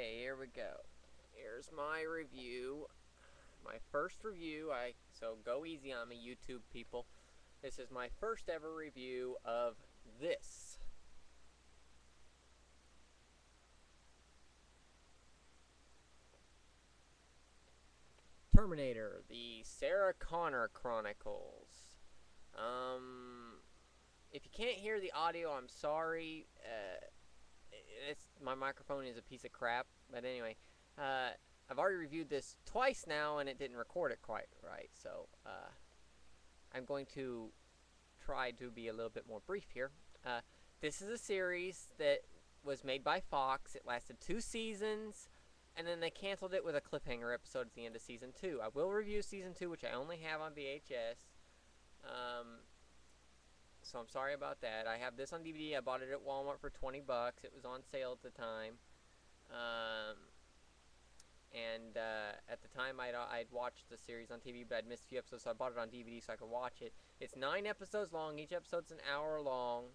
Okay, here we go. Here's my review. My first review. So go easy on me, YouTube people. This is my first ever review of this. Terminator, the Sarah Connor Chronicles. If you can't hear the audio, I'm sorry. My microphone is a piece of crap. But anyway, I've already reviewed this twice now, and it didn't record it quite right. So I'm going to try to be a little bit more brief here. This is a series that was made by Fox. It lasted 2 seasons, and then they canceled it with a cliffhanger episode at the end of season 2. I will review season 2, which I only have on VHS. So I'm sorry about that. I have this on DVD. I bought it at Walmart for $20. It was on sale at the time. At the time, I'd watched the series on TV, but I'd missed a few episodes, so I bought it on DVD so I could watch it. It's 9 episodes long. Each episode's an hour long.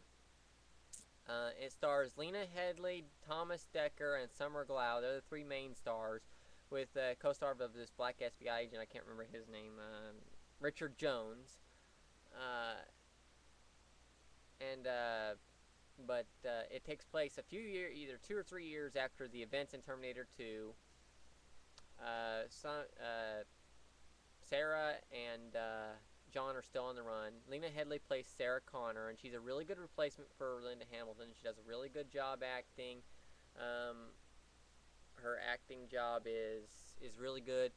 It stars Lena Headey, Thomas Dekker, and Summer Glau. They're the 3 main stars, with co-star of this black FBI agent. I can't remember his name. Richard Jones. But it takes place a few years, either 2 or 3 years after the events in Terminator 2. Sarah and John are still on the run. Lena Headey plays Sarah Connor, and she's a really good replacement for Linda Hamilton. She does a really good job acting. Her acting job is really good.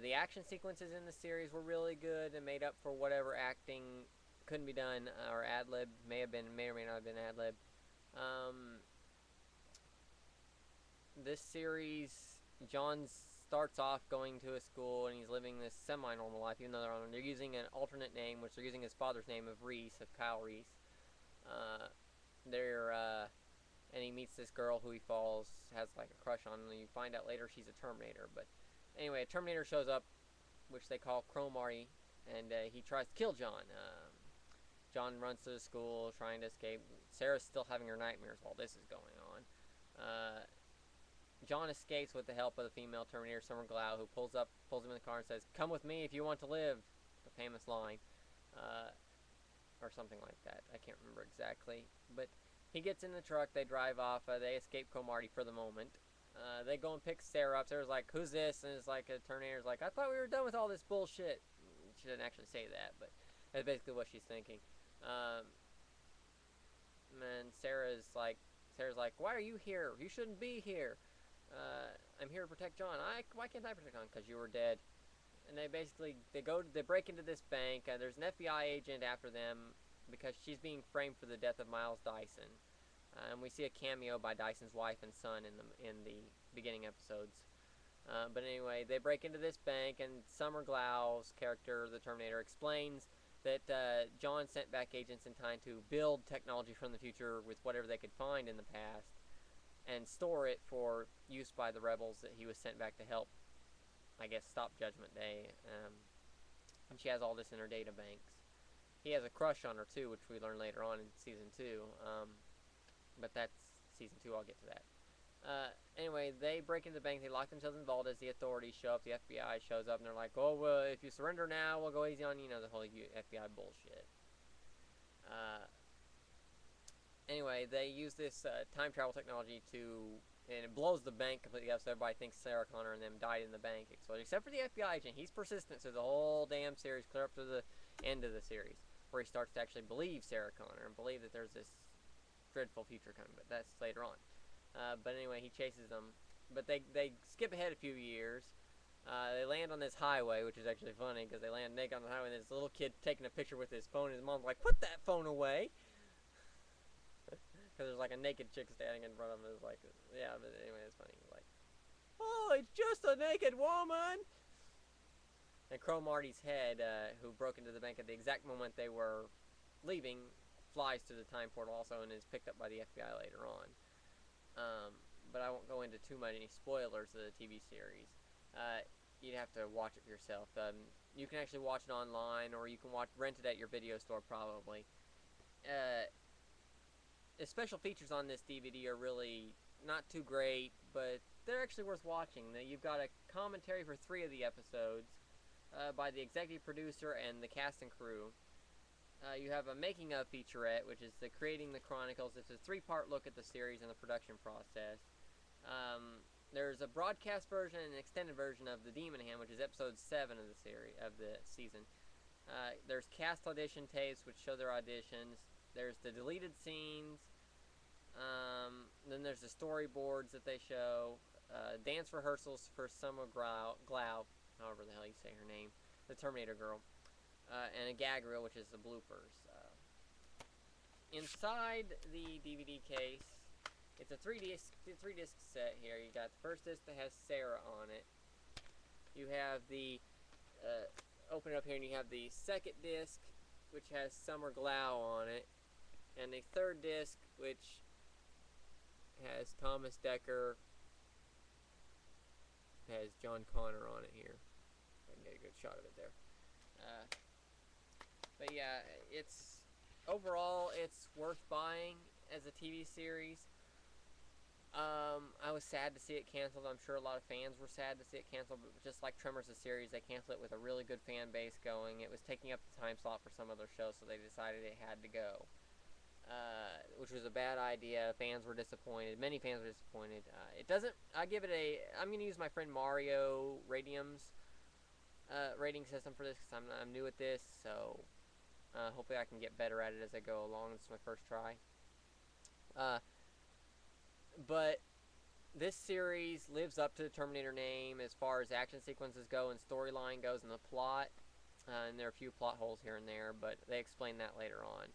The action sequences in the series were really good and made up for whatever acting couldn't be done or ad-lib. May or may not have been ad-lib. This series, John starts off going to a school and he's living this semi-normal life, even though they're using an alternate name, which they're using his father's name of Kyle Reese. And he meets this girl who he has like a crush on, and you find out later she's a Terminator. But anyway, a Terminator shows up, which they call Marty, and he tries to kill John. John runs to the school trying to escape. Sarah's still having her nightmares while this is going on. John escapes with the help of the female Terminator, Summer Glau, who pulls him in the car and says, "Come with me if you want to live." The famous line. Or something like that. I can't remember exactly. But he gets in the truck, they drive off, they escape Marty for the moment. They go and pick Sarah up. Sarah's like, "Who's this?" And it's like, a Terminator's like, "I thought we were done with all this bullshit." She didn't actually say that, but that's basically what she's thinking. And Sarah's like, "Why are you here? You shouldn't be here." "I'm here to protect John." "Why can't I protect John?" "Because you were dead." And they break into this bank. There's an FBI agent after them because she's being framed for the death of Miles Dyson. And we see a cameo by Dyson's wife and son in the beginning episodes. But anyway, they break into this bank, and Summer Glau's character, the Terminator, explains that John sent back agents in time to build technology from the future with whatever they could find in the past and store it for use by the rebels that he was sent back to help, I guess, stop Judgment Day. And she has all this in her data banks. He has a crush on her too, which we learn later on in season 2. But that's season 2. I'll get to that. Anyway, they break into the bank. They lock themselves in the vault as the authorities show up. The FBI shows up, and they're like, "Oh, well, if you surrender now, we'll go easy on you." You know, the whole FBI bullshit. Anyway, they use this time travel technology and it blows the bank completely up, so everybody thinks Sarah Connor and them died in the bank explosion. Except for the FBI agent. He's persistent through the whole damn series, clear up to the end of the series, where he starts to actually believe Sarah Connor and believe that there's this dreadful future coming, but that's later on. But anyway, he chases them. But they skip ahead a few years. They land on this highway, which is actually funny, because they land naked on the highway, and there's a little kid taking a picture with his phone, and his mom's like, "Put that phone away!" Because there's like a naked chick standing in front of him. It's like, yeah, but anyway, it's funny. Like, "Oh, it's just a naked woman!" And Marty's head, who broke into the bank at the exact moment they were leaving, flies to the time portal also and is picked up by the FBI later on. But I won't go into too many spoilers of the TV series. You'd have to watch it for yourself. You can actually watch it online, or you can rent it at your video store probably. The special features on this DVD are really not too great, but they're actually worth watching. You've got a commentary for 3 of the episodes by the executive producer and the cast and crew. You have a making of featurette, which is the Creating the Chronicles. It's a 3-part look at the series and the production process. There's a broadcast version and an extended version of The Demon Hand, which is episode 7 of the series of the season. There's cast audition tapes, which show their auditions. There's the deleted scenes. Then there's the storyboards that they show. Dance rehearsals for Summer Glau, however the hell you say her name, the Terminator girl. And a gag reel, which is the bloopers. Inside the DVD case, it's a 3-disc set here. You got the first disc that has Sarah on it. You have the open it up here, and you have the second disc, which has Summer Glau on it, and the third disc, which has Thomas Dekker, has John Connor on it here. I can get a good shot of it there. But yeah, overall it's worth buying as a TV series. I was sad to see it canceled. I'm sure a lot of fans were sad to see it canceled, but just like Tremors the series, they canceled it with a really good fan base going. It was taking up the time slot for some other shows, so they decided it had to go, which was a bad idea. Fans were disappointed. Many fans were disappointed. I'm going to use my friend Mario Radium's rating system for this, because I'm new at this, so hopefully I can get better at it as I go along. This is my first try. But this series lives up to the Terminator name as far as action sequences go and storyline goes and the plot. And there are a few plot holes here and there, but they explain that later on.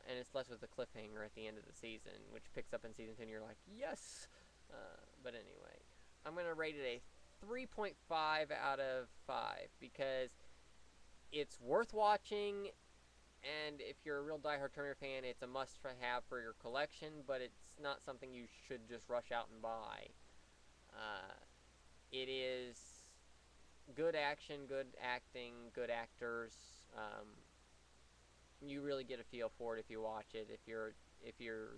And it's left with a cliffhanger at the end of the season, which picks up in season 2 and you're like, yes! But anyway, I'm going to rate it a 3.5 out of 5 because it's worth watching. And if you're a real diehard Terminator fan, it's a must-have for your collection, but it's not something you should just rush out and buy. It is good action, good acting, good actors. You really get a feel for it if you watch it. If you're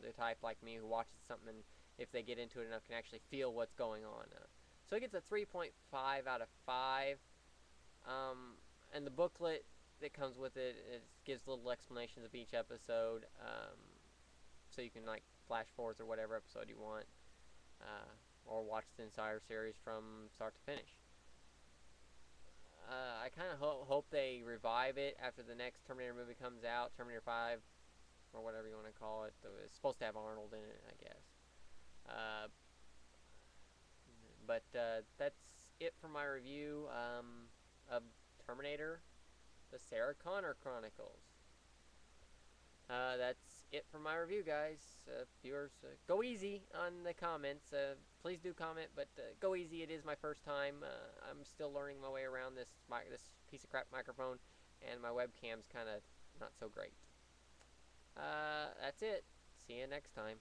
the type like me who watches something and if they get into it enough can actually feel what's going on. So it gets a 3.5 out of 5. And the booklet that comes with it gives little explanations of each episode, so you can like flash forwards or whatever episode you want, or watch the entire series from start to finish. I kind of hope they revive it after the next Terminator movie comes out, Terminator 5, or whatever you want to call it. It's supposed to have Arnold in it, I guess. But that's it for my review of Terminator, the Sarah Connor Chronicles. That's it for my review, guys. Viewers, go easy on the comments. Please do comment, but go easy. It is my first time. I'm still learning my way around this piece of crap microphone, and my webcam's kind of not so great. That's it. See you next time.